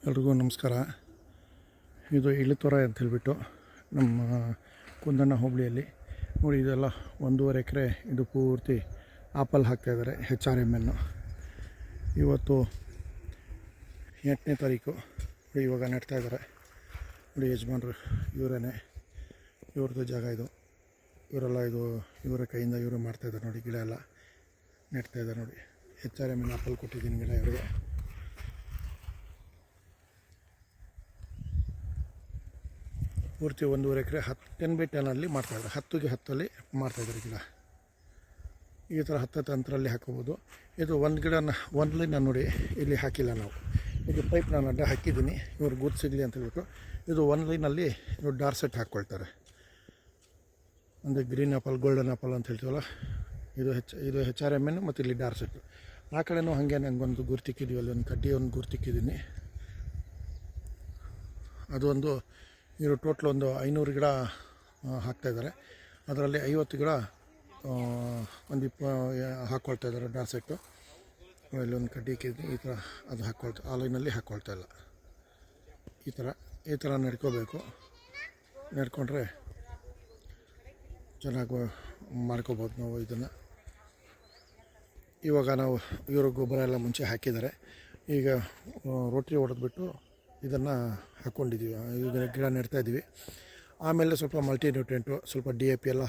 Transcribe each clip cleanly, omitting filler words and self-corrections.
ಎಲ್ರಿಗೂ ನಮಸ್ಕಾರ. ಇದು ಇಳಿತೊರೆ ಅಂತ ಹೇಳಿಬಿಟ್ಟು ನಮ್ಮ ಕುಂದಣ್ಣ ಹೋಬಳಿಯಲ್ಲಿ ನೋಡಿ, ಇದೆಲ್ಲ 1.5 ಎಕರೆ ಇದು ಪೂರ್ತಿ ಆಪಲ್ ಹಾಕ್ತಾಯಿದ್ದಾರೆ. HRMN ಇವತ್ತು 8ನೇ ತಾರೀಕು ಇವಾಗ ನೆಡ್ತಾಯಿದ್ದಾರೆ ನೋಡಿ. ಯಜಮಾನ್ರು ಇವರೇನೆ, ಇವ್ರದ್ದು ಜಾಗ ಇದು. ಇವರೆಲ್ಲ ಇದು ಇವರ ಕೈಯಿಂದ ಇವರು ಮಾಡ್ತಾಯಿದ್ದಾರೆ ನೋಡಿ. ಗಿಡ ಎಲ್ಲ ನೆಡ್ತಾಯಿದ್ದಾರೆ ನೋಡಿ. HRMN ಆಪಲ್ ಕೊಟ್ಟಿದ್ದೀನಿ ಗಿಡ ಇವರಿಗೆ. ಪೂರ್ತಿ 1.5 ಎಕರೆ 10 by 10 ಮಾಡ್ತಾಯಿದ್ದಾರೆ. 10ಗೆ 10 ಮಾಡ್ತಾಯಿದ್ದಾರೆ ಗಿಡ. ಈ ಥರ 10 ಅಂತರಲ್ಲಿ ಹಾಕೋಬೋದು. ಇದು ಒಂದು ಗಿಡನ ಒಂದು ಲೈನ್ ನೋಡಿ ಇಲ್ಲಿ ಹಾಕಿಲ್ಲ ನಾವು. ಇದು ಪೈಪ್ ನಾನು ಅಡ್ಡ ಹಾಕಿದ್ದೀನಿ, ಇವ್ರು ಗುರ್ತು ಸಿಗಲಿ ಅಂತ ಹೇಳ್ಬಿಟ್ಟು. ಇದು ಒಂದು ಲೈನಲ್ಲಿ ಇವರು ಡಾರ್ಸೆಟ್ ಹಾಕ್ಕೊಳ್ತಾರೆ. ಅಂದರೆ ಗ್ರೀನ್ ಆಪಲ್, ಗೋಲ್ಡನ್ ಆಪಲ್ ಅಂತ ಹೇಳ್ತೀವಲ್ಲ, ಇದು HRMN ಮತ್ತು ಇಲ್ಲಿ ಡಾರ್ಸೆಟ್. ಆ ಕಡೆನೂ ಹಾಗೆ ನನಗೊಂದು ಗುರ್ತಿಕ್ಕಿದ್ದೀವಿ, ಅಲ್ಲಿ ಒಂದು ಕಡ್ಡಿ ಒಂದು ಗುರ್ತಿಕ್ಕಿದ್ದೀನಿ. ಅದೊಂದು ಇವರು ಟೋಟ್ಲ್ ಒಂದು 500 ಗಿಡ ಹಾಕ್ತಾಯಿದ್ದಾರೆ. ಅದರಲ್ಲಿ 50 ಗಿಡ ಒಂದು ಹಾಕ್ಕೊಳ್ತಾ ಇದ್ದಾರೆ ಡಾರ್ಸೆಟ್ಟು. ಇಲ್ಲೊಂದು ಕಡ್ಡಿ ಇಕ್ಕಿದ್ದೀನಿ, ಈ ಥರ ಅದು ಆ ಲೈನಲ್ಲಿ ಹಾಕ್ಕೊಳ್ತಾ ಇಲ್ಲ. ಈ ಥರ ನಡ್ಕೋಬೇಕು. ನಡ್ಕೊಂಡ್ರೆ ಚೆನ್ನಾಗಿ ಮಾಡ್ಕೋಬೋದು ನಾವು ಇದನ್ನು. ಇವಾಗ ನಾವು ಇವರು ಗೊಬ್ಬರ ಎಲ್ಲ ಮುಂಚೆ ಹಾಕಿದ್ದಾರೆ. ಈಗ ರೋಟ್ರಿ ಹೊಡೆದ್ಬಿಟ್ಟು ಇದನ್ನು ಹಾಕ್ಕೊಂಡಿದ್ದೀವಿ. ಈಗ ಗಿಡ ನೆಡ್ತಾಯಿದ್ದೀವಿ. ಆಮೇಲೆ ಸ್ವಲ್ಪ ಮಲ್ಟಿನ್ಯೂಟ್ರಿಯೆಂಟು, ಸ್ವಲ್ಪ DAP ಎಲ್ಲ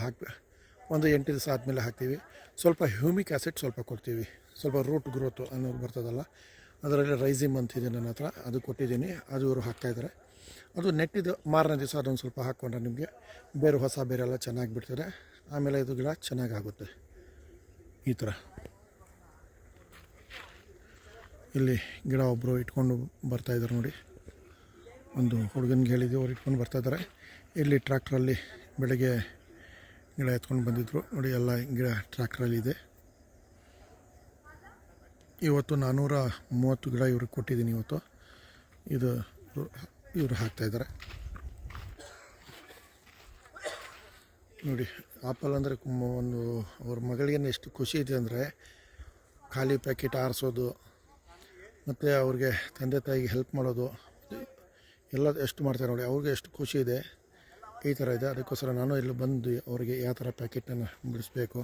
ಒಂದು 8 ದಿವಸ ಆದಮೇಲೆ ಹಾಕ್ತೀವಿ. ಸ್ವಲ್ಪ ಹ್ಯೂಮಿಕ್ ಆ್ಯಸಿಡ್ ಸ್ವಲ್ಪ ಕೊಡ್ತೀವಿ. ಸ್ವಲ್ಪ ರೂಟ್ ಗ್ರೋತು ಅನ್ನೋದು ಬರ್ತದಲ್ಲ, ಅದರಲ್ಲಿ ರೈಸಿಮ್ ಅಂತಿದೆ ನನ್ನ ಹತ್ರ, ಅದು ಕೊಟ್ಟಿದ್ದೀನಿ. ಅದು ಇವರು ಹಾಕ್ತಾಯಿದ್ದಾರೆ. ಅದು ನೆಟ್ಟಿದ್ದು ಮಾರನೇ ದಿವಸ ಅದೊಂದು ಸ್ವಲ್ಪ ಹಾಕ್ಕೊಂಡ್ರೆ ನಿಮಗೆ ಹೊಸ ಬೇರೆ ಎಲ್ಲ ಚೆನ್ನಾಗಿ ಬಿಡ್ತಾರೆ. ಆಮೇಲೆ ಇದು ಗಿಡ ಚೆನ್ನಾಗಾಗುತ್ತೆ. ಈ ಥರ ಇಲ್ಲಿ ಗಿಡ ಒಬ್ಬರು ಇಟ್ಕೊಂಡು ಬರ್ತಾಯಿದ್ದಾರೆ ನೋಡಿ. ಒಂದು ಹುಡುಗನಿಗೆ ಹೇಳಿದ್ವಿ, ಅವ್ರು ಇಟ್ಕೊಂಡು ಬರ್ತಾಯಿದ್ದಾರೆ. ಇಲ್ಲಿ ಟ್ರ್ಯಾಕ್ಟ್ರಲ್ಲಿ ಬೆಳಗ್ಗೆ ಗಿಡ ಎತ್ಕೊಂಡು ಬಂದಿದ್ದರು ನೋಡಿ. ಎಲ್ಲ ಗಿಡ ಟ್ರ್ಯಾಕ್ಟ್ರಲ್ಲಿದೆ. ಇವತ್ತು 430 ಗಿಡ ಇವ್ರಿಗೆ ಕೊಟ್ಟಿದ್ದೀನಿ ಇವತ್ತು. ಇದು ಇವರು ಹಾಕ್ತಾಯಿದ್ದಾರೆ ನೋಡಿ. ಆಪಲ್ ಅಂದರೆ ಒಂದು ಅವ್ರ ಮಗಳಿಗೆ ಎಷ್ಟು ಖುಷಿ ಇದೆ ಅಂದರೆ, ಖಾಲಿ ಪ್ಯಾಕೆಟ್ ಆರಿಸೋದು ಮತ್ತು ಅವ್ರಿಗೆ ತಂದೆ ತಾಯಿಗೆ ಹೆಲ್ಪ್ ಮಾಡೋದು ಎಲ್ಲ ಎಷ್ಟು ಮಾಡ್ತಾರೆ ನೋಡಿ. ಅವ್ರಿಗೆ ಎಷ್ಟು ಖುಷಿ ಇದೆ. ಈ ಥರ ಇದೆ. ಅದಕ್ಕೋಸ್ಕರ ನಾನು ಇಲ್ಲಿ ಬಂದು ಅವರಿಗೆ ಯಾವ ಥರ ಪ್ಯಾಕೆಟನ್ನು ಬಿಡಿಸ್ಬೇಕು,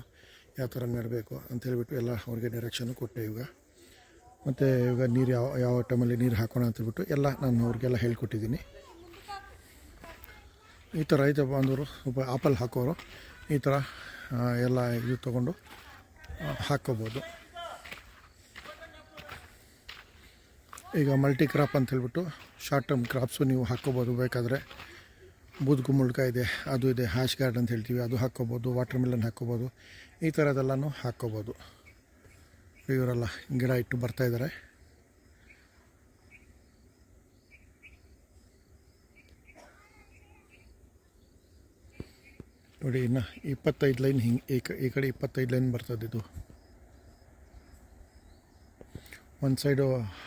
ಯಾವ ಥರ ನೆಡಬೇಕು ಅಂತೇಳ್ಬಿಟ್ಟು ಎಲ್ಲ ಅವ್ರಿಗೆ ಡೈರೆಕ್ಷನ್ನು ಕೊಟ್ಟೆ ಇವಾಗ. ಮತ್ತು ಇವಾಗ ನೀರು ಯಾವ ಟೈಮಲ್ಲಿ ನೀರು ಹಾಕೋಣ ಅಂತೇಳ್ಬಿಟ್ಟು ಎಲ್ಲ ನಾನು ಅವ್ರಿಗೆಲ್ಲ ಹೇಳ್ಕೊಟ್ಟಿದ್ದೀನಿ. ಈ ಥರ ರೈತ ಬಾಂಧವರು ಒಬ್ಬ ಆಪಲ್ ಹಾಕೋರು ಈ ಥರ ಎಲ್ಲ ಇದು ತೊಗೊಂಡು ಹಾಕ್ಕೋಬೋದು. ಈಗ ಮಲ್ಟಿ ಕ್ರಾಪ್ ಅಂತ ಹೇಳ್ಬಿಟ್ಟು ಶಾರ್ಟ್ ಟರ್ಮ್ ಕ್ರಾಪ್ಸು ನೀವು ಹಾಕ್ಕೋಬೋದು. ಬೇಕಾದರೆ ಬೂದ್ಗುಂಬಳಕಾಯಿ ಇದೆ, ಅದು ಇದೆ, ಹ್ಯಾಶ್ ಗಾರ್ಡ್ ಅಂತ ಹೇಳ್ತೀವಿ, ಅದು ಹಾಕ್ಕೋಬೋದು. ವಾಟರ್ ಮೆಲನ್ ಹಾಕ್ಕೋಬೋದು. ಈ ಥರದ್ದೆಲ್ಲನೂ ಹಾಕ್ಕೋಬೋದು. ಇವರೆಲ್ಲ ಗಿಡ ಇಟ್ಟು ಬರ್ತಾಯಿದ್ದಾರೆ. ನೋಡಿ, ಇನ್ನು 25 ಲೈನ್ ಹಿಂಗೆ ಈ ಕಡೆ 25 ಲೈನ್ ಬರ್ತದೆ. ಇದು ಒಂದು ಸೈಡು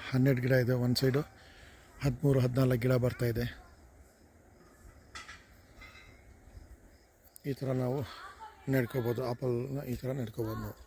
12 ಗಿಡ ಇದೆ, ಒಂದು ಸೈಡು 13-14 ಗಿಡ ಬರ್ತಾಯಿದೆ. ಈ ಥರ ನಾವು ನೆಡ್ಕೋಬೋದು. ಆಪಲ್ನ ಈ ಥರ ನೆಡ್ಕೋಬೋದು ನಾವು.